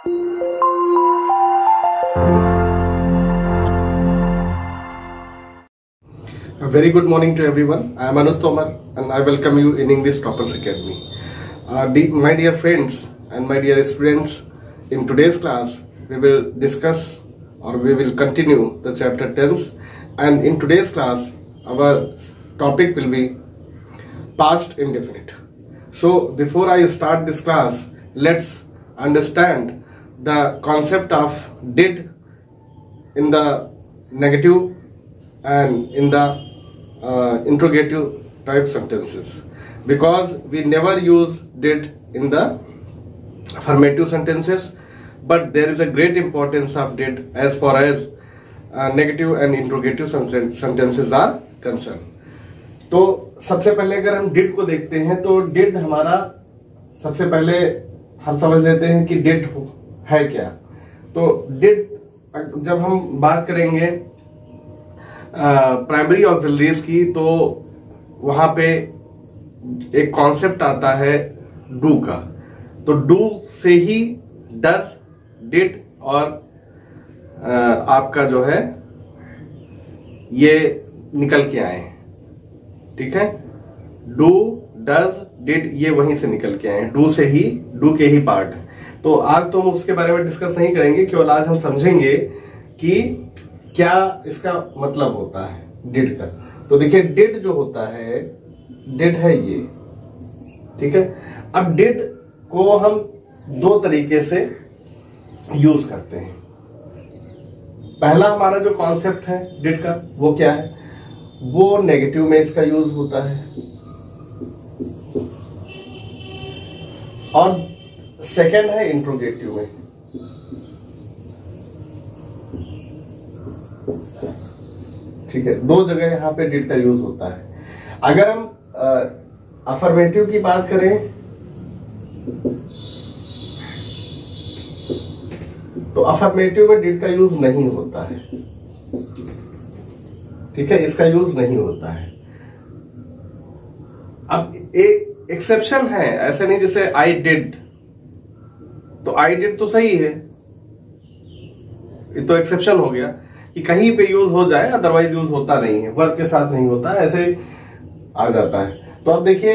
A very good morning to everyone. I am Anuj Tomar and I welcome you in English Toppers Academy. My dear friends and my dear students, in today's class we will discuss or we will continue the chapter tense, and in today's class our topic will be past indefinite. So before I start this class, let's understand the concept of did in the negative and in the interrogative type sentences, because we never use did in the affirmative sentences, but there is a great importance of did as far as negative and interrogative sentences are concerned. तो सबसे पहले अगर हम did को देखते हैं तो did हमारा सबसे पहले हम समझ लेते हैं कि डिड है क्या। तो डिड जब हम बात करेंगे प्राइमरी ऑक्सिलरीज की, तो वहां पे एक कॉन्सेप्ट आता है डू का। तो डू से ही डज, डिड और आपका जो है ये निकल के आए हैं। ठीक है, डू, डज, डिड ये वहीं से निकल के आए हैं, डू से ही, डू के ही पार्ट है। तो आज तो हम उसके बारे में डिस्कस नहीं करेंगे, केवल आज हम समझेंगे कि क्या इसका मतलब होता है डिड का। तो देखिए डिड जो होता है, डिड है ये। ठीक है, अब डिड को हम दो तरीके से यूज करते हैं। पहला हमारा जो कॉन्सेप्ट है डिड का वो क्या है, वो नेगेटिव में इसका यूज होता है, और सेकंड है इंट्रोगेटिव में। ठीक है, दो जगह यहां पे डिड का यूज होता है। अगर हम अफर्मेटिव की बात करें तो अफर्मेटिव में डिड का यूज नहीं होता है। ठीक है, इसका यूज नहीं होता है। अब एक एक्सेप्शन है, ऐसे नहीं जैसे आई डिड, तो आई डिड तो सही है, ये तो एक्सेप्शन हो गया कि कहीं पे यूज हो जाए, अदरवाइज यूज होता नहीं है, वर्ब के साथ नहीं होता, ऐसे आ जाता है। तो अब देखिए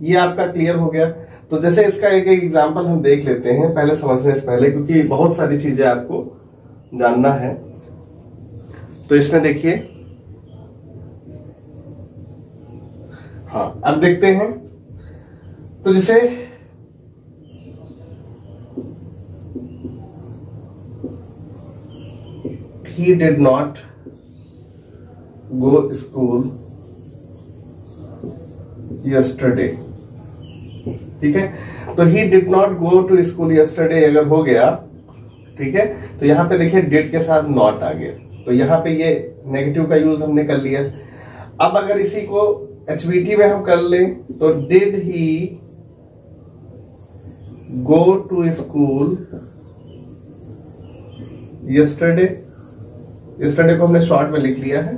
ये आपका क्लियर हो गया। तो जैसे इसका एक एक एग्जांपल हम देख लेते हैं पहले समझने से पहले, क्योंकि बहुत सारी चीजें आपको जानना है। तो इसमें देखिए, हाँ अब देखते हैं। तो जैसे he did not go school yesterday। ठीक है, तो he did not go to school yesterday अगर हो गया, ठीक है, तो यहां पे देखिए did के साथ not आ गया, तो यहां पे ये नेगेटिव का यूज हमने कर लिया। अब अगर इसी को HBT में हम कर लें तो did he go to school yesterday, yesterday को हमने शॉर्ट में लिख लिया है।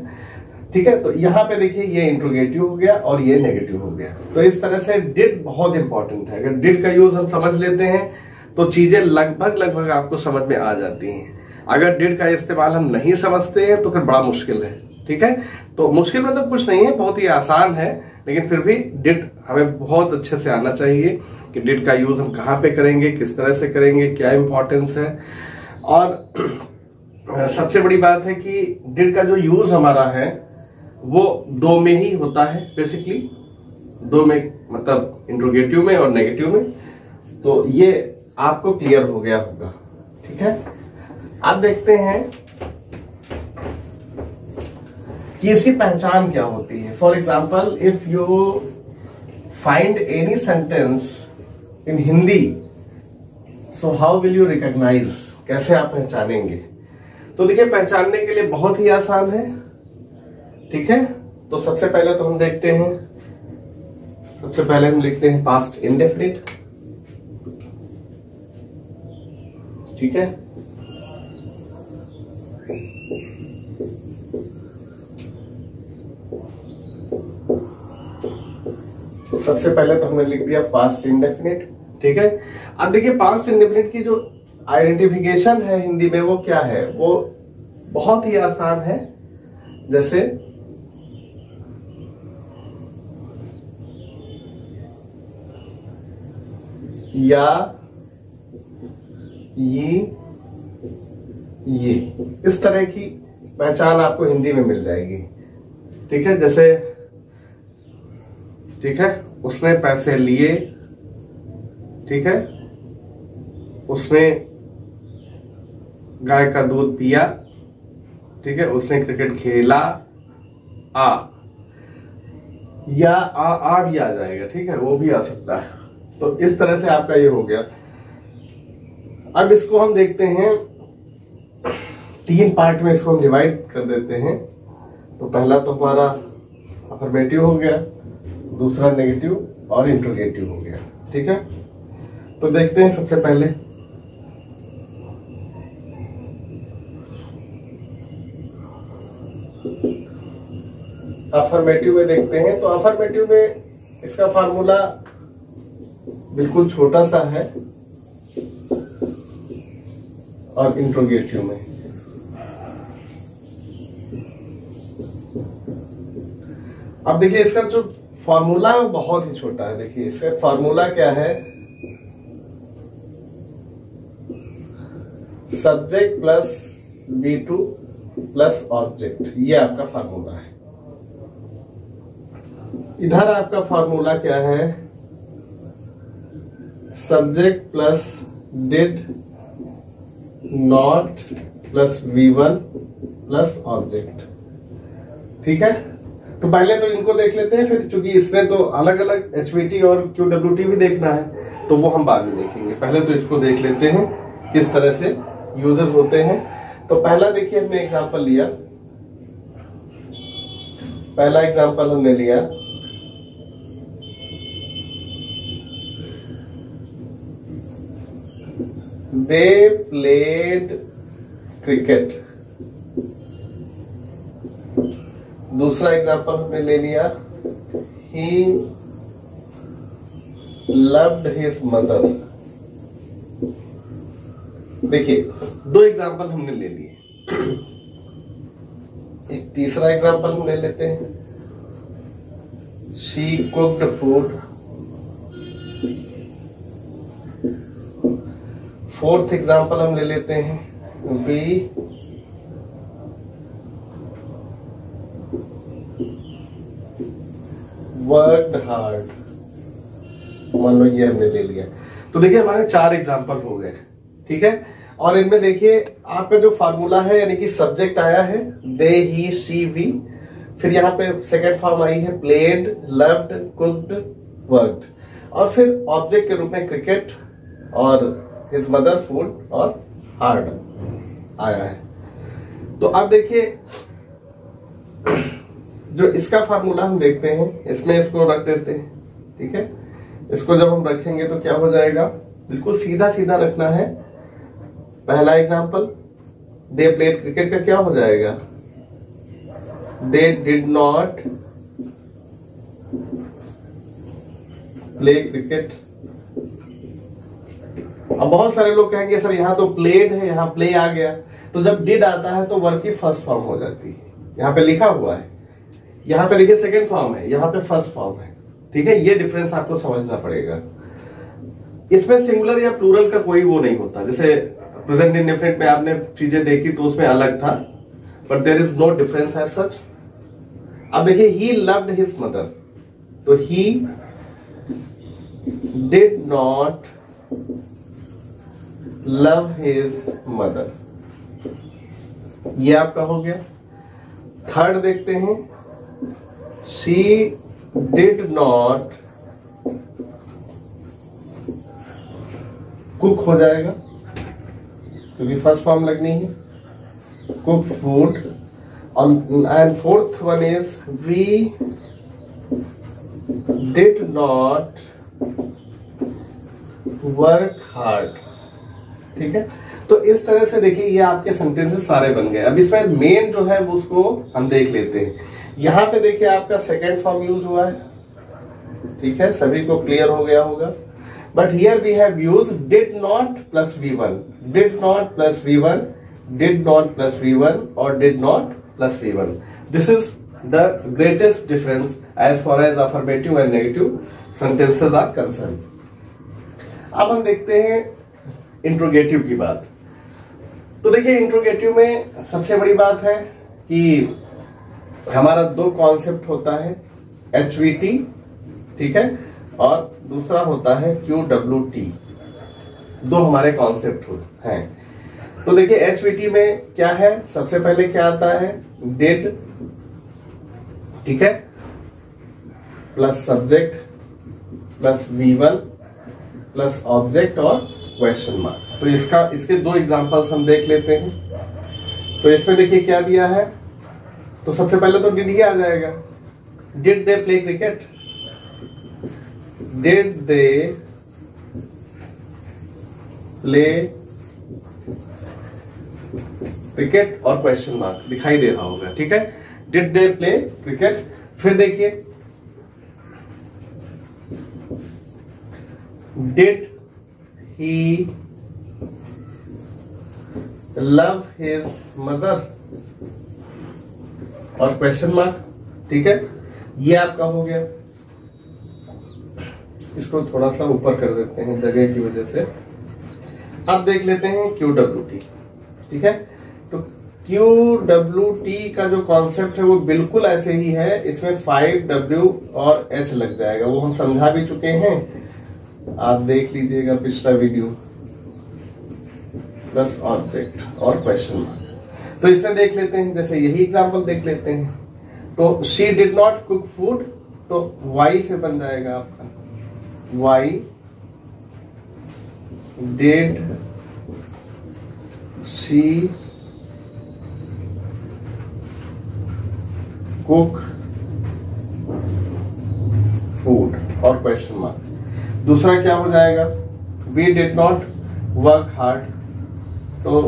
ठीक है, तो यहां पे देखिए ये इंट्रोगेटिव हो गया और ये नेगेटिव हो गया। तो इस तरह से डिड बहुत इंपॉर्टेंट है। अगर डिड का यूज हम समझ लेते हैं तो चीजें लगभग आपको समझ में आ जाती हैं। अगर डिड का इस्तेमाल हम नहीं समझते हैं तो फिर बड़ा मुश्किल है। ठीक है, तो मुश्किल मतलब कुछ नहीं है, बहुत ही आसान है, लेकिन फिर भी डिड हमें बहुत अच्छे से आना चाहिए कि डिड का यूज हम कहाँ पे करेंगे, किस तरह से करेंगे, क्या इंपॉर्टेंस है। और सबसे बड़ी बात है कि डिड का जो यूज हमारा है वो दो में ही होता है, बेसिकली दो में, मतलब इंट्रोगेटिव में और नेगेटिव में। तो ये आपको क्लियर हो गया होगा। ठीक है, अब देखते हैं कि इसकी पहचान क्या होती है। For example, if you find any sentence in Hindi, so how will you recognise, कैसे आप पहचानेंगे। तो देखिए पहचानने के लिए बहुत ही आसान है। ठीक है, तो सबसे पहले तो हम देखते हैं, सबसे पहले हम लिखते हैं पास्ट इंडेफिनिट। ठीक है, सबसे पहले तो हमने लिख दिया पास्ट इंडेफिनिट। ठीक है, अब देखिए पास्ट इंडेफिनिट की जो आइडेंटिफिकेशन है हिंदी में वो क्या है, वो बहुत ही आसान है। जैसे या, ये इस तरह की पहचान आपको हिंदी में मिल जाएगी। ठीक है, जैसे ठीक है, उसने पैसे लिए, ठीक है, उसने गाय का दूध पिया, ठीक है, उसने क्रिकेट खेला, आ या आ भी आ जाएगा। ठीक है, वो भी आ सकता है। तो इस तरह से आपका ये हो गया। अब इसको हम देखते हैं, 3 पार्ट में इसको हम डिवाइड कर देते हैं। तो पहला तो हमारा अफर्मेटिव हो गया, दूसरा नेगेटिव और इंट्रोगेटिव हो गया। ठीक है, तो देखते हैं सबसे पहले अफर्मेटिव में देखते हैं। तो अफर्मेटिव में इसका फार्मूला बिल्कुल छोटा सा है, और इंट्रोगेटिव में अब देखिए इसका जो फॉर्मूला है वो बहुत ही छोटा है। देखिए इसका फॉर्मूला क्या है, subject plus V2 plus object, ये आपका फार्मूला है। इधर आपका फार्मूला क्या है, subject plus did not plus V1 plus object. ठीक है, तो पहले तो इनको देख लेते हैं, फिर चूंकि इसमें तो अलग अलग HVT और QWT भी देखना है, तो वो हम बाद में देखेंगे। पहले तो इसको देख लेते हैं किस तरह से यूजर होते हैं। तो पहला देखिए हमने एग्जांपल लिया, पहला एग्जांपल हमने लिया they played cricket। दूसरा एग्जांपल हमने ले लिया he loved his mother। देखिए 2 एग्जांपल हमने ले लिए, एक तीसरा एग्जांपल हम ले लेते हैं, she cooked food। Fourth example हम ले लेते हैं, we वर्कड हार्ड। मान लो ये हमने ले लिया। तो देखिए हमारे 4 एग्जांपल हो गए। ठीक है, और इनमें देखिए आपका जो फार्मूला है, यानी कि सब्जेक्ट आया है दे, ही, शी, वी, फिर यहाँ पे सेकेंड फॉर्म आई है प्लेड, लव्ड, कुक्ड, वर्कड, और फिर ऑब्जेक्ट के रूप में क्रिकेट और हिज मदर, फूड और हार्ड आया है। तो अब देखिए जो इसका फार्मूला हम देखते हैं, इसमें इसको रख देते हैं। ठीक है, इसको जब हम रखेंगे तो क्या हो जाएगा, बिल्कुल सीधा सीधा रखना है। पहला एग्जांपल दे प्लेड क्रिकेट का क्या हो जाएगा, they did not play cricket. अब बहुत सारे लोग कहेंगे सर यहाँ तो प्लेड है, यहाँ प्ले आ गया। तो जब डिड आता है तो वर्ब की फर्स्ट फॉर्म हो जाती है, यहाँ पे लिखा हुआ है, यहाँ पे देखिए सेकेंड फॉर्म है, यहाँ पे फर्स्ट फॉर्म है। ठीक है, ये डिफरेंस आपको समझना पड़ेगा। इसमें सिंगुलर या प्लूरल का कोई वो नहीं होता। जैसे प्रेजेंट इंडेफिनिट में आपने चीजें देखी तो उसमें अलग था, but there is no difference as such. अब देखिए ही लव्ड हिज मदर, तो he did not love his mother, ये आपका हो गया। थर्ड देखते हैं, शी डिड नॉट कुक हो जाएगा क्योंकि फर्स्ट फॉर्म लगनी है, cook food. And fourth one is we did not work hard. ठीक है, तो इस तरह से देखिए ये आपके सेंटेंसेस सारे बन गए। अब इसमें मेन जो है वो उसको हम देख लेते हैं। यहां पे देखिए आपका सेकेंड फॉर्म यूज हुआ है। ठीक है, सभी को क्लियर हो गया होगा। but here we have used did not plus V1, did not plus V1, did not plus V1 or did not plus V1. This is the greatest difference as far as affirmative and negative sentences are concerned. अब हम देखते हैं interrogative की बात। तो देखिए interrogative में सबसे बड़ी बात है कि हमारा दो कॉन्सेप्ट होता है, HVT, ठीक है, और दूसरा होता है QWT। दो हमारे कॉन्सेप्ट हैं। तो देखिए HVT में क्या है, सबसे पहले क्या आता है, डिड, ठीक है, plus subject plus V1 plus object और क्वेश्चन मार्क। तो इसके दो एग्जांपल्स हम देख लेते हैं। तो इसमें देखिए क्या दिया है, तो सबसे पहले तो डिड ही आ जाएगा। Did they play cricket, did they play cricket और क्वेश्चन मार्क दिखाई दे रहा होगा, ठीक है, डिड दे प्ले क्रिकेट। फिर देखिए did he love his mother और क्वेश्चन मार्क, ठीक है, ये आपका हो गया। इसको थोड़ा सा ऊपर कर देते हैं जगह की वजह से। अब देख लेते हैं QWT, ठीक है। तो QWT का जो कॉन्सेप्ट है वो बिल्कुल ऐसे ही है। इसमें 5W और H लग जाएगा, वो हम समझा भी चुके हैं, आप देख लीजिएगा पिछला वीडियो। प्लस ऑब्जेक्ट और क्वेश्चन मार्क। तो इसमें देख लेते हैं, जैसे यही एग्जांपल देख लेते हैं। तो she did not cook food, तो वाई से बन जाएगा आपका, why did she cook food और क्वेश्चन मार्क। दूसरा क्या हो जाएगा, we did not work hard, तो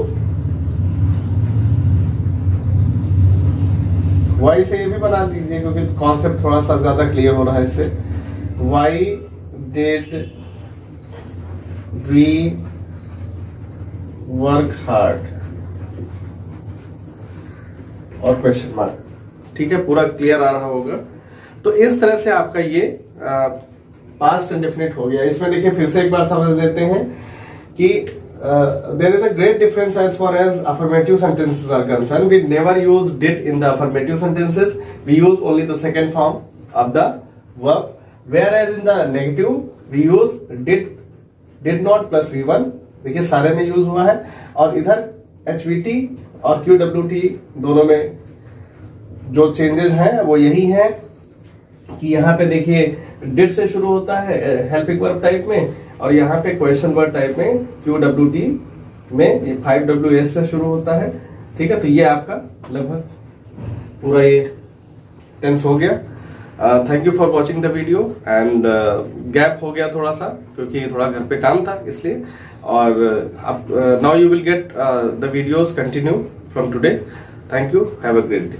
वाई से ये भी बना दीजिए क्योंकि कॉन्सेप्ट थोड़ा सा ज्यादा क्लियर हो रहा है इससे। Why did we work hard और क्वेश्चन मार्क, ठीक है, पूरा क्लियर आ रहा होगा। तो इस तरह से आपका ये पास्ट इंडेफिनिट हो गया। इसमें देखिए फिर से एक बार समझ लेते हैं कि there is a great difference as far as affirmative sentences are concerned. We never use did in the affirmative sentences. We use only the second form of the verb. Whereas in the negative, we use did not plus V1. देखिए सारे में use हुआ है। और इधर HVT और QWT दोनों में जो चेंजेस हैं वो यही है कि यहाँ पे देखिए डिड से शुरू होता है हेल्पिंग वर्ब टाइप में, और यहाँ पे क्वेश्चन वर्ब टाइप में QWT में 5WS से शुरू होता है, ठीक है। तो ये आपका लगभग पूरा ये टेंस हो गया। Thank you for watching the video. And gap हो गया थोड़ा सा क्योंकि थोड़ा घर पे काम था इसलिए। और अब now you will get the videos continue from today. Thank you, have a great day.